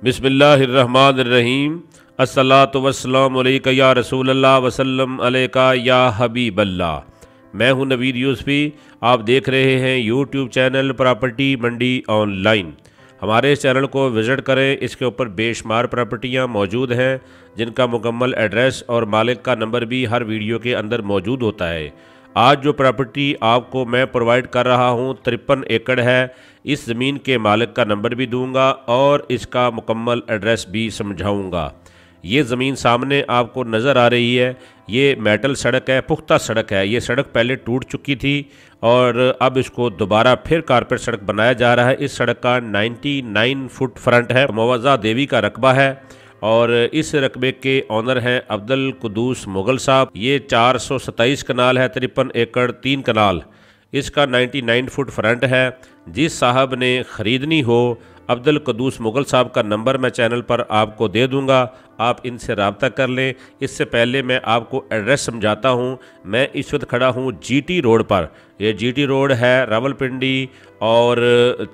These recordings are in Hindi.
बिस्मिल्लाहिर्रहमानिर्रहीम। अस्सलातु वस्सलामु अलैका या रसूलल्लाह वसल्लम अलैका या हबीबल्लाह। मैं हूं नवीद यूसुफी। आप देख रहे हैं यूट्यूब चैनल प्रॉपर्टी मंडी ऑनलाइन। हमारे इस चैनल को विज़िट करें। इसके ऊपर बेशुमार प्रॉपर्टियां मौजूद हैं जिनका मुकम्मल एड्रेस और मालिक का नंबर भी हर वीडियो के अंदर मौजूद होता है। आज जो प्रॉपर्टी आपको मैं प्रोवाइड कर रहा हूं 53 एकड़ है। इस ज़मीन के मालिक का नंबर भी दूंगा और इसका मुकम्मल एड्रेस भी समझाऊंगा। ये ज़मीन सामने आपको नज़र आ रही है। ये मेटल सड़क है, पुख्ता सड़क है। ये सड़क पहले टूट चुकी थी और अब इसको दोबारा फिर कारपेट सड़क बनाया जा रहा है। इस सड़क का 99 फुट फ्रंट है। मुआवजा देवी का रकबा है और इस रकबे के ऑनर हैं अब्दुल कुद्दूस मुगल साहब। ये 427 कनाल है, 53 एकड़ 3 कनाल। इसका 99 फुट फ्रंट है। जिस साहब ने ख़रीदनी हो अब्दुल कुद्दूस मुगल साहब का नंबर मैं चैनल पर आपको दे दूंगा, आप इनसे रब्ता कर लें। इससे पहले मैं आपको एड्रेस समझाता हूं। मैं इस वक्त खड़ा हूं जीटी रोड पर। यह जीटी रोड है रावलपिंडी और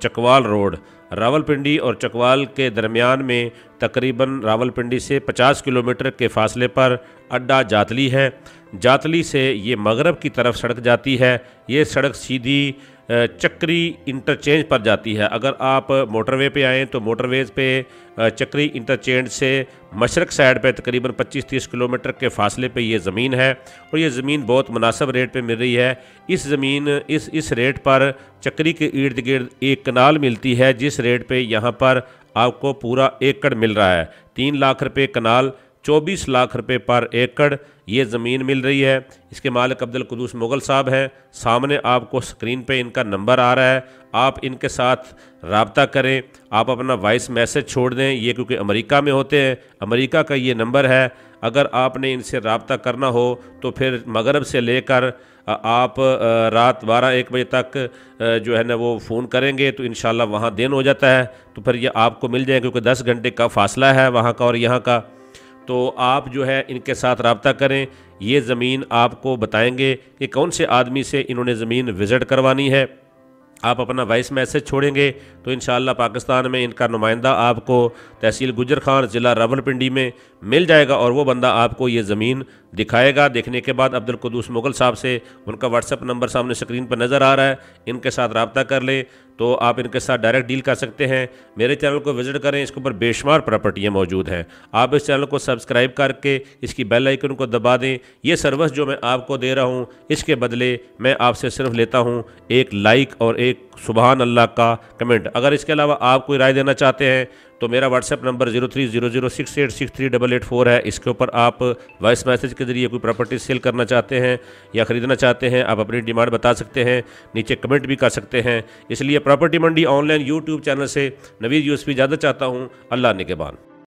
चकवाल रोड। रावलपिंडी और चकवाल के दरमियान में तकरीबन रावलपिंडी से 50 किलोमीटर के फासले पर अड्डा जातली है। जातली से ये मगरब की तरफ सड़क जाती है। ये सड़क सीधी चक्री इंटरचेंज पर जाती है। अगर आप मोटरवे पे आएँ तो मोटरवेज़ पे चक्री इंटरचेंज से मशरक़ साइड पे तकरीबन 25-30 किलोमीटर के फासले पे ये ज़मीन है और ये ज़मीन बहुत मुनासिब रेट पे मिल रही है। इस ज़मीन इस रेट पर चक्री के इर्द गिर्द एक कनाल मिलती है, जिस रेट पे यहाँ पर आपको पूरा एकड़ मिल रहा है। 3 लाख रुपये कनाल, 24 लाख रुपए पर एकड़ ये ज़मीन मिल रही है। इसके मालिक अब्दुल कुद्दूस मुगल साहब हैं। सामने आपको स्क्रीन पे इनका नंबर आ रहा है। आप इनके साथ रब्ता करें। आप अपना वॉइस मैसेज छोड़ दें। ये क्योंकि अमेरिका में होते हैं, अमेरिका का ये नंबर है। अगर आपने इनसे रब्ता करना हो तो फिर मगरब से लेकर आप रात 12-1 बजे तक जो है ना वो फ़ोन करेंगे तो इंशाल्लाह वहाँ दिन हो जाता है। तो फिर ये आपको मिल जाएगा क्योंकि 10 घंटे का फासला है वहाँ का और यहाँ का। तो आप जो है इनके साथ रब्ता करें। ये ज़मीन आपको बताएंगे कि कौन से आदमी से इन्होंने ज़मीन विज़िट करवानी है। आप अपना वॉइस मैसेज छोड़ेंगे तो इंशाअल्लाह पाकिस्तान में इनका नुमाइंदा आपको तहसील गुजर खान ज़िला रावलपिंडी में मिल जाएगा और वो बंदा आपको ये ज़मीन दिखाएगा। देखने के बाद अब्दुल कुद्दूस मुगल साहब से उनका व्हाट्सएप नंबर सामने स्क्रीन पर नज़र आ रहा है, इनके साथ रब्ता कर लें तो आप इनके साथ डायरेक्ट डील कर सकते हैं। मेरे चैनल को विज़िट करें, इसके ऊपर बेशुमार प्रॉपर्टियाँ मौजूद हैं। आप इस चैनल को सब्सक्राइब करके इसकी बेल आइकन को दबा दें। ये सर्विस जो मैं आपको दे रहा हूँ इसके बदले मैं आपसे सिर्फ लेता हूँ एक लाइक और एक सुबहान अल्लाह का कमेंट। अगर इसके अलावा आप कोई राय देना चाहते हैं तो मेरा व्हाट्सएप नंबर 030068638884 है। इसके ऊपर आप वॉइस मैसेज के ज़रिए कोई प्रॉपर्टी सेल करना चाहते हैं या ख़रीदना चाहते हैं, आप अपनी डिमांड बता सकते हैं, नीचे कमेंट भी कर सकते हैं। इसलिए प्रॉपर्टी मंडी ऑनलाइन यूट्यूब चैनल से नवीद यूसुफी इजाज़त चाहता हूँ। अल्लाह निगहबान।